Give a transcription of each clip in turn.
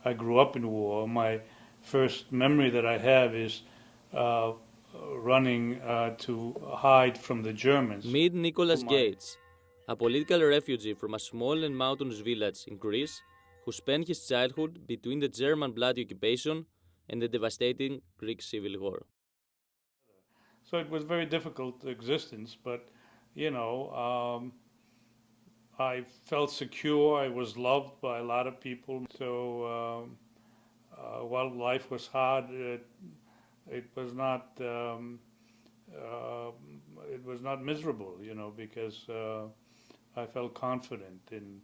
I grew up in war. My first memory that I have is uh, running to hide from the Germans. Meet Nicholas Gage, a political refugee from a small and mountainous village in Greece who spent his childhood between the German bloody occupation and the devastating Greek Civil War. So it was a very difficult existence, but you know, I felt secure. I was loved by a lot of people. So while life was hard, it was not uh, it was not miserable, you know, because I felt confident and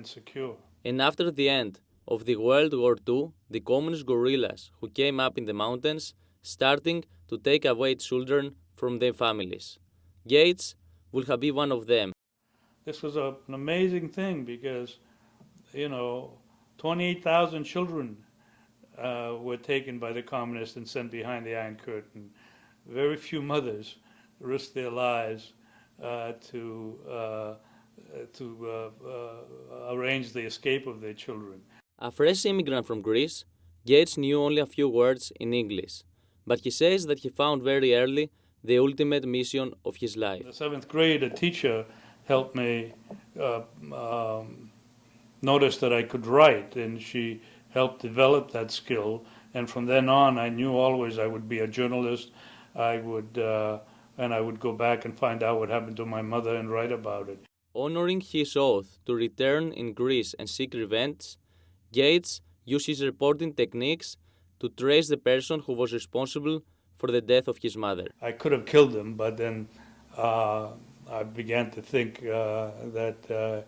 secure. And after the end of the World War II, the communist guerrillas who came up in the mountains starting to take away children from their families. Gates would have been one of them. This was an amazing thing because, you know, 28,000 children were taken by the communists and sent behind the Iron Curtain. Very few mothers risked their lives to arrange the escape of their children. A fresh immigrant from Greece, Gates knew only a few words in English, but he says that he found very early the ultimate mission of his life. In the seventh grade, a teacher helped me notice that I could write, and she helped develop that skill. And from then on, I knew always I would be a journalist. I would go back and find out what happened to my mother and write about it. Honoring his oath to return in Greece and seek revenge, Gates used his reporting techniques to trace the person who was responsible for the death of his mother. I could have killed him, but then I began to think that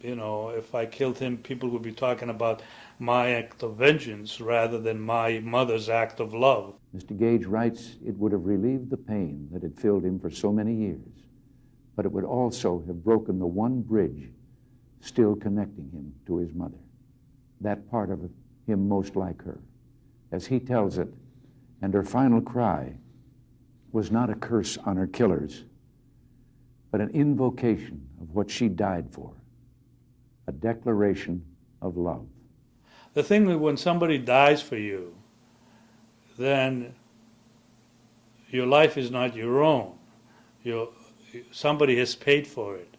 you know, if I killed him, people would be talking about my act of vengeance rather than my mother's act of love. Mr. Gage writes, it would have relieved the pain that had filled him for so many years, but it would also have broken the one bridge still connecting him to his mother, that part of him most like her. As he tells it, and her final cry was not a curse on her killers, but an invocation of what she died for, a declaration of love. The thing that when somebody dies for you, then your life is not your own. Somebody has paid for it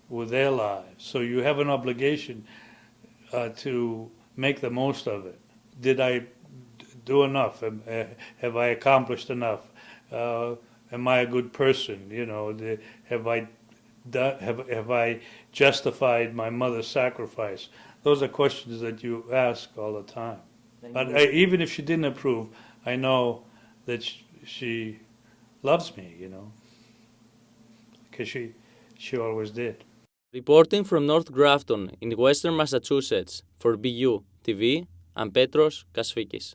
with their lives. So you have an obligation to make the most of it. Did I do enough? Have I accomplished enough? Am I a good person? You know, have I justified my mother's sacrifice? Those are questions that you ask all the time. But even if she didn't approve, I know that she loves me, you know, because she always did. Reporting from North Grafton in western Massachusetts for BU TV, I'm Petros Kasfikis.